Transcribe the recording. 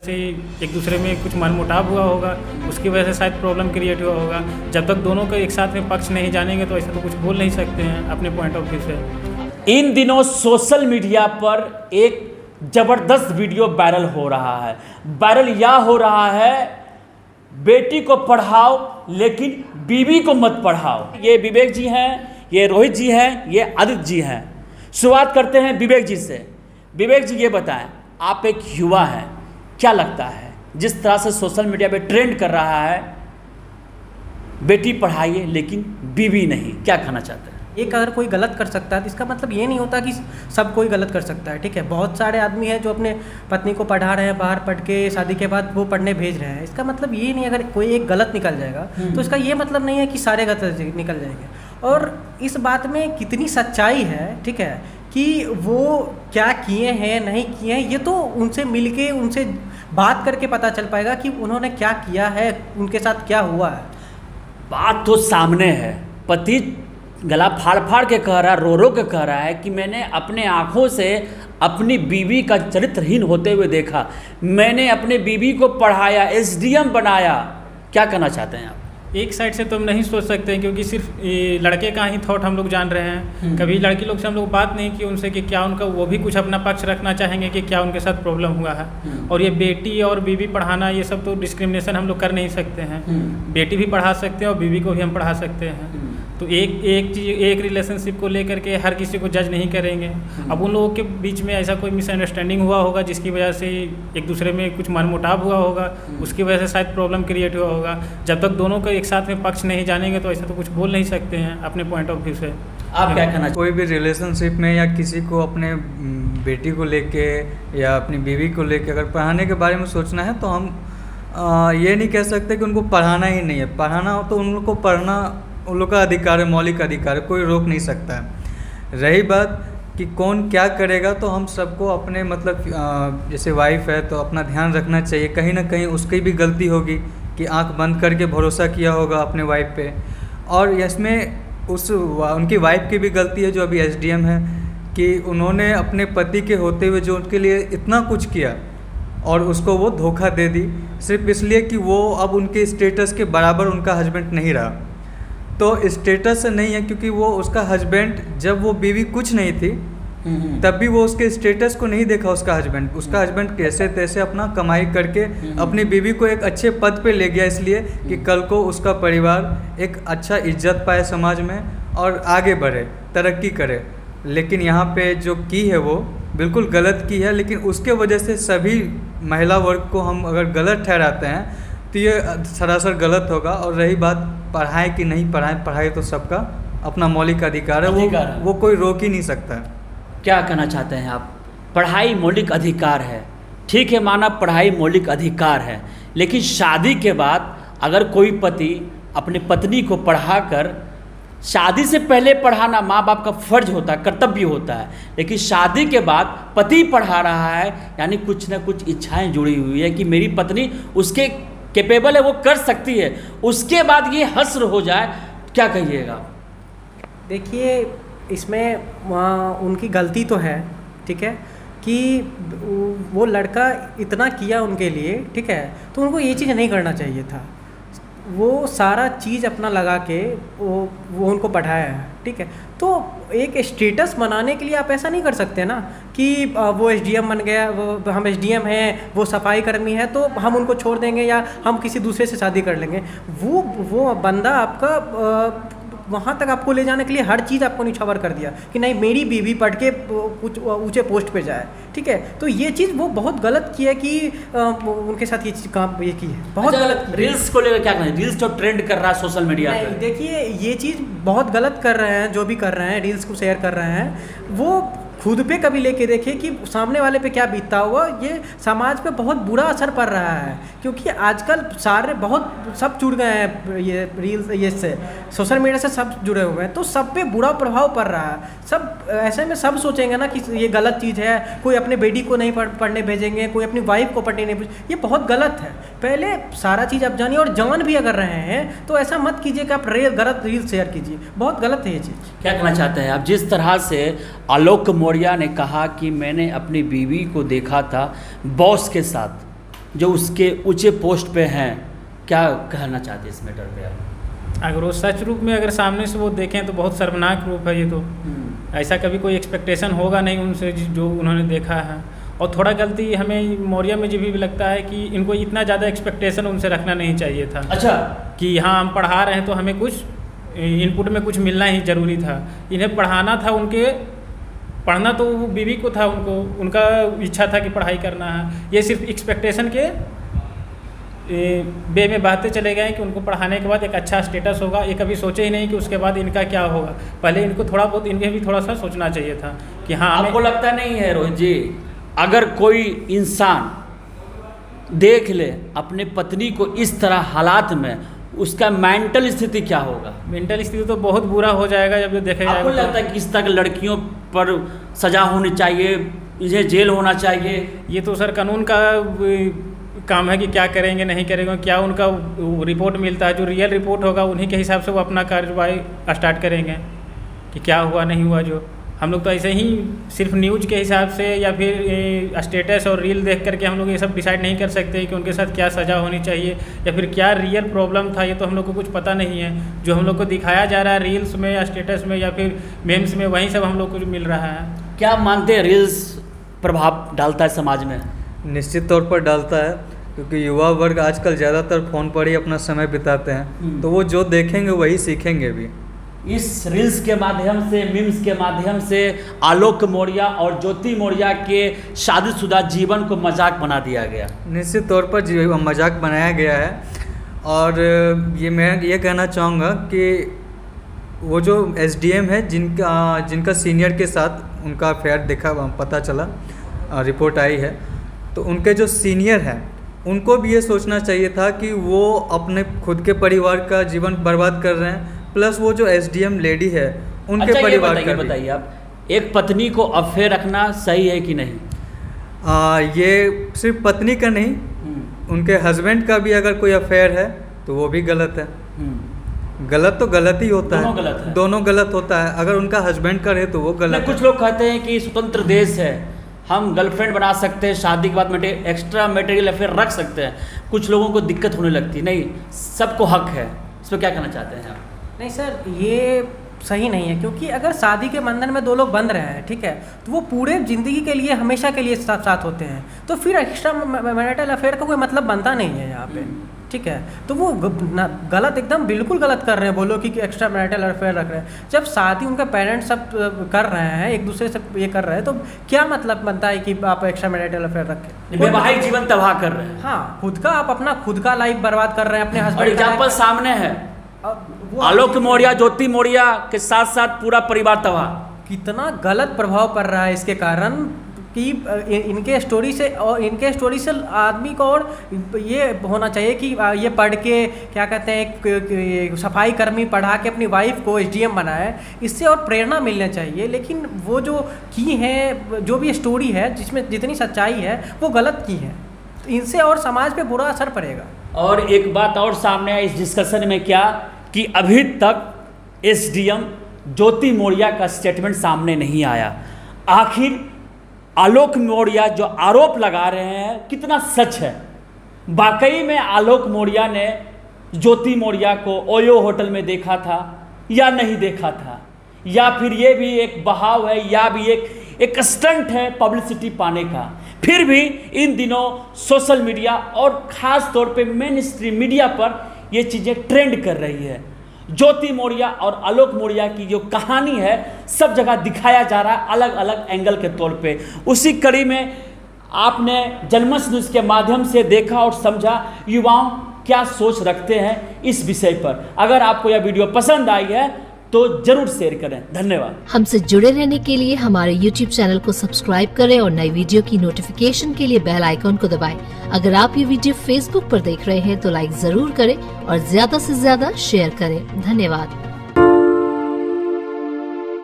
से एक दूसरे में कुछ मनमुटाव हुआ होगा, उसकी वजह से शायद प्रॉब्लम क्रिएट हुआ होगा। जब तक दोनों का एक साथ में पक्ष नहीं जानेंगे तो ऐसा तो कुछ बोल नहीं सकते हैं अपने पॉइंट ऑफ व्यू से। इन दिनों सोशल मीडिया पर एक जबरदस्त वीडियो वायरल हो रहा है। वायरल यह हो रहा है, बेटी को पढ़ाओ लेकिन बीवी को मत पढ़ाओ। ये विवेक जी हैं, ये रोहित जी हैं, ये आदित्य जी हैं। शुरुआत करते हैं विवेक जी से। विवेक जी ये बताएं, आप एक युवा हैं, क्या लगता है जिस तरह से सोशल मीडिया पे ट्रेंड कर रहा है, बेटी पढ़ाइए लेकिन बीवी नहीं, क्या कहना चाहते हैं? एक अगर कोई गलत कर सकता है तो इसका मतलब ये नहीं होता कि सब कोई गलत कर सकता है। ठीक है, बहुत सारे आदमी हैं जो अपने पत्नी को पढ़ा रहे हैं, बाहर पढ़ के शादी के बाद वो पढ़ने भेज रहे हैं। इसका मतलब ये नहीं, अगर कोई एक गलत निकल जाएगा तो इसका ये मतलब नहीं है कि सारे गलत निकल जाएंगे। और इस बात में कितनी सच्चाई है, ठीक है, कि वो क्या किए हैं नहीं किए हैं, ये तो उनसे मिलके उनसे बात करके पता चल पाएगा कि उन्होंने क्या किया है, उनके साथ क्या हुआ है। बात तो सामने है, पति गला फाड़ फाड़ के कह रहा है, रो रो के कह रहा है कि मैंने अपने आँखों से अपनी बीवी का चरित्रहीन होते हुए देखा, मैंने अपने बीवी को पढ़ाया, एसडीएम बनाया। क्या कहना चाहते हैं आप? एक साइड से तो हम नहीं सोच सकते हैं क्योंकि सिर्फ लड़के का ही थॉट हम लोग जान रहे हैं। कभी लड़की लोग से हम लोग बात नहीं की उनसे कि क्या उनका, वो भी कुछ अपना पक्ष रखना चाहेंगे कि क्या उनके साथ प्रॉब्लम हुआ है। और ये बेटी और बीवी पढ़ाना, ये सब तो डिस्क्रिमिनेशन हम लोग कर नहीं सकते हैं। बेटी भी पढ़ा सकते हैं और बीवी को भी हम पढ़ा सकते हैं। तो एक रिलेशनशिप को लेकर के हर किसी को जज नहीं करेंगे। अब उन लोगों के बीच में ऐसा कोई मिसअंडरस्टैंडिंग हुआ होगा जिसकी वजह से एक दूसरे में कुछ मनमुटाव हुआ होगा, उसकी वजह से शायद प्रॉब्लम क्रिएट हुआ होगा। जब तक दोनों का एक साथ में पक्ष नहीं जानेंगे तो ऐसा तो कुछ बोल नहीं सकते हैं अपने पॉइंट ऑफ व्यू से। आप क्या कहना? कोई भी रिलेशनशिप में या किसी को अपने बेटी को लेके या अपनी बीवी को लेके अगर पढ़ाने के बारे में सोचना है तो हम ये नहीं कह सकते कि उनको पढ़ाना ही नहीं है। पढ़ाना हो तो उन लोग को पढ़ना उन लोग का अधिकार है, मौलिक अधिकार है, कोई रोक नहीं सकता है। रही बात कि कौन क्या करेगा, तो हम सबको अपने मतलब जैसे वाइफ है तो अपना ध्यान रखना चाहिए। कहीं ना कहीं उसकी भी गलती होगी कि आंख बंद करके भरोसा किया होगा अपने वाइफ पे, और इसमें उनकी वाइफ की भी गलती है जो अभी एसडीएम है कि उन्होंने अपने पति के होते हुए जो उनके लिए इतना कुछ किया और उसको वो धोखा दे दी सिर्फ इसलिए कि वो अब उनके स्टेटस के बराबर उनका हस्बैंड नहीं रहा। तो स्टेटस से नहीं है, क्योंकि वो उसका हस्बैंड, जब वो बीवी कुछ नहीं थी तब भी वो उसके स्टेटस को नहीं देखा। उसका हस्बैंड कैसे तैसे अपना कमाई करके अपनी बीवी को एक अच्छे पद पे ले गया, इसलिए कि कल को उसका परिवार एक अच्छा इज्जत पाए समाज में और आगे बढ़े, तरक्की करे। लेकिन यहाँ पे जो की है वो बिल्कुल गलत की है, लेकिन उसके वजह से सभी महिला वर्ग को हम अगर गलत ठहराते हैं तो ये सरासर गलत होगा। और रही बात पढ़ाए कि नहीं पढ़ाए, पढ़ाई तो सबका अपना मौलिक अधिकार है, वो कोई रोक ही नहीं सकता है। क्या कहना चाहते हैं आप? पढ़ाई मौलिक अधिकार है, ठीक है, माना पढ़ाई मौलिक अधिकार है, लेकिन शादी के बाद अगर कोई पति अपनी पत्नी को पढ़ाकर, शादी से पहले पढ़ाना माँ बाप का फर्ज होता है, कर्तव्य होता है, लेकिन शादी के बाद पति पढ़ा रहा है, यानी कुछ ना कुछ इच्छाएं जुड़ी हुई है कि मेरी पत्नी उसके कैपेबल है, वो कर सकती है, उसके बाद ये हस्र हो जाए, क्या कहिएगा? देखिए, इसमें उनकी गलती तो है, ठीक है, कि वो लड़का इतना किया उनके लिए, ठीक है, तो उनको ये चीज़ नहीं करना चाहिए था। वो सारा चीज़ अपना लगा के वो उनको पढ़ाया है, ठीक है। तो एक स्टेटस बनाने के लिए आप ऐसा नहीं कर सकते ना कि वो एसडीएम बन गया, वो हम एसडीएम हैं, वो सफाई कर्मी है तो हम उनको छोड़ देंगे या हम किसी दूसरे से शादी कर लेंगे। वो बंदा आपका वहाँ तक आपको ले जाने के लिए हर चीज़ आपको निछावर कर दिया कि नहीं मेरी बीवी पढ़ के कुछ ऊंचे पोस्ट पे जाए, ठीक है। तो ये चीज़ वो बहुत गलत की है कि उनके साथ ये चीज़ काम ये की है, बहुत गलत की। रील्स को लेकर क्या करें? रील्स तो ट्रेंड कर रहा है सोशल मीडिया पे। देखिए, ये चीज़ बहुत गलत कर रहे हैं, जो भी कर रहे हैं, रील्स को शेयर कर रहे हैं, वो खुद पे कभी लेके देखिए कि सामने वाले पे क्या बीतता हुआ। ये समाज पे बहुत बुरा असर पड़ रहा है, क्योंकि आजकल सारे बहुत सब जुड़ गए हैं ये रील्स, ये से सोशल मीडिया से सब जुड़े हुए हैं, तो सब पे बुरा प्रभाव पड़ रहा है। सब ऐसे में सब सोचेंगे ना कि ये गलत चीज़ है, कोई अपने बेटी को नहीं पढ़ने भेजेंगे, कोई अपनी वाइफ को पढ़ने नहीं भेजेंगे, ये बहुत गलत है। पहले सारा चीज़ आप जानिए, और जान भी अगर रहे हैं तो ऐसा मत कीजिए कि आप गलत रील शेयर कीजिए, बहुत गलत है ये चीज़। क्या कहना चाहते हैं आप? जिस तरह से आलोक मौर्य ने कहा कि मैंने अपनी बीवी को देखा था बॉस के साथ, जो उसके ऊंचे पोस्ट पे हैं, क्या कहना चाहते हैं इस मैटर पे आप? अगर वो सच रूप में अगर सामने से वो देखें तो बहुत शर्मनाक रूप है ये तो। ऐसा कभी कोई एक्सपेक्टेशन होगा नहीं उनसे जो उन्होंने देखा है। और थोड़ा गलती हमें मौर्या में भी लगता है कि इनको इतना ज़्यादा एक्सपेक्टेशन उनसे रखना नहीं चाहिए था। अच्छा, कि हाँ हम पढ़ा रहे हैं तो हमें कुछ इनपुट में कुछ मिलना ही ज़रूरी था। इन्हें पढ़ाना था, उनके पढ़ना तो बीवी को था, उनका इच्छा था कि पढ़ाई करना है। ये सिर्फ एक्सपेक्टेशन के वे में बातें चले गए कि उनको पढ़ाने के बाद एक अच्छा स्टेटस होगा। ये कभी सोचे ही नहीं कि उसके बाद इनका क्या होगा। पहले इनको थोड़ा बहुत, इन्हें भी थोड़ा सा सोचना चाहिए था कि हाँ। आपको लगता नहीं है रोहित जी, अगर कोई इंसान देख ले अपने पत्नी को इस तरह हालात में, उसका मेंटल स्थिति क्या होगा? मेंटल स्थिति तो बहुत बुरा हो जाएगा जब ये देखेगा। आपको लगता है कि इस तरह लड़कियों पर सजा होनी चाहिए, इन्हें जेल होना चाहिए? ये तो सर कानून का काम है कि क्या करेंगे नहीं करेंगे। क्या उनका रिपोर्ट मिलता है, जो रियल रिपोर्ट होगा उन्हीं के हिसाब से वो अपना कार्रवाई स्टार्ट करेंगे कि क्या हुआ नहीं हुआ। जो हम लोग तो ऐसे ही सिर्फ न्यूज़ के हिसाब से या फिर स्टेटस और रील देख करके हम लोग ये सब डिसाइड नहीं कर सकते कि उनके साथ क्या सज़ा होनी चाहिए या फिर क्या रियल प्रॉब्लम था। ये तो हम लोग को कुछ पता नहीं है। जो हम लोग को दिखाया जा रहा है रील्स में या स्टेटस में या फिर मेम्स में, वहीं सब हम लोग को मिल रहा है। क्या मानते हैं रील्स प्रभाव डालता है समाज में? निश्चित तौर पर डालता है, क्योंकि युवा वर्ग आजकल ज़्यादातर फ़ोन पर ही अपना समय बिताते हैं, तो वो जो देखेंगे वही सीखेंगे भी। इस रील्स के माध्यम से, मीम्स के माध्यम से आलोक मौर्य और ज्योति मौर्य के शादीशुदा जीवन को मजाक बना दिया गया। निश्चित तौर पर मजाक बनाया गया है। और ये मैं ये कहना चाहूँगा कि वो जो एसडीएम है जिनका सीनियर के साथ उनका अफेयर पता चला, रिपोर्ट आई है, तो उनके जो सीनियर हैं उनको भी ये सोचना चाहिए था कि वो अपने खुद के परिवार का जीवन बर्बाद कर रहे हैं, प्लस वो जो एसडीएम लेडी है उनके परिवार का। बताइए आप, एक पत्नी को अफेयर रखना सही है कि नहीं? ये सिर्फ पत्नी का नहीं, उनके हस्बैंड का भी अगर कोई अफेयर है तो वो भी गलत है। गलत तो गलत ही होता है, गलत है। दोनों गलत होता है। अगर उनका हस्बैंड करे तो वो गलत है। कुछ लोग कहते हैं कि स्वतंत्र देश है, हम गर्लफ्रेंड बना सकते हैं, शादी के बाद एक्स्ट्रा मटेरियल अफेयर रख सकते हैं। कुछ लोगों को दिक्कत होने लगती है। नहीं, सबको हक है। इस पर क्या कहना चाहते हैं आप? नहीं सर, ये सही नहीं है, क्योंकि अगर शादी के बंधन में दो लोग बंध रहे हैं, ठीक है, तो वो पूरे ज़िंदगी के लिए हमेशा के लिए साथ होते हैं। तो फिर एक्स्ट्रा मैरिटल अफेयर का कोई मतलब बनता नहीं है यहाँ पे, ठीक है। तो वो गलत, एकदम बिल्कुल गलत कर रहे हैं। बोलो कि एक्स्ट्रा मैरिटल अफेयर रख रहे हैं, जब शादी उनके पेरेंट्स सब कर रहे हैं, एक दूसरे से ये कर रहे हैं, तो क्या मतलब बनता है कि आप एक्स्ट्रा मैरिटल अफेयर रखें? वैवाहिक जीवन तबाह कर रहे हैं। हाँ, खुद का लाइफ बर्बाद कर रहे हैं, अपने हस्बैंड। एग्जाम्पल सामने है, आलोक मौर्य, ज्योति मौर्य के साथ साथ पूरा परिवार तबाह। कितना गलत प्रभाव पड़ रहा है इसके कारण कि इनके स्टोरी से आदमी को और ये होना चाहिए कि ये पढ़ के क्या कहते हैं, सफाई कर्मी पढ़ा के अपनी वाइफ को एसडीएम बनाए, इससे और प्रेरणा मिलना चाहिए। लेकिन वो जो की है, जो भी स्टोरी है जिसमें जितनी सच्चाई है वो गलत की है, तो इनसे और समाज पे बुरा असर पड़ेगा। और एक बात और सामने आई इस डिस्कशन में, क्या कि अभी तक एसडीएम ज्योति मौर्य का स्टेटमेंट सामने नहीं आया। आखिर आलोक मौर्य जो आरोप लगा रहे हैं कितना सच है? वाकई में आलोक मौर्य ने ज्योति मौर्य को ओयो होटल में देखा था या नहीं देखा था, या फिर ये भी एक बहाव है या भी एक स्टंट है पब्लिसिटी पाने का? फिर भी इन दिनों सोशल मीडिया और ख़ास तौर पे मेन स्ट्रीम मीडिया पर ये चीज़ें ट्रेंड कर रही है। ज्योति मौर्य और आलोक मौर्य की जो कहानी है सब जगह दिखाया जा रहा है अलग अलग एंगल के तौर पे। उसी कड़ी में आपने जनमत न्यूज़ के माध्यम से देखा और समझा युवाओं क्या सोच रखते हैं इस विषय पर। अगर आपको यह वीडियो पसंद आई है तो जरूर शेयर करें। धन्यवाद। हमसे जुड़े रहने के लिए हमारे YouTube चैनल को सब्सक्राइब करें और नई वीडियो की नोटिफिकेशन के लिए बेल आइकॉन को दबाएं। अगर आप ये वीडियो Facebook पर देख रहे हैं तो लाइक जरूर करें और ज्यादा से ज्यादा शेयर करें। धन्यवाद।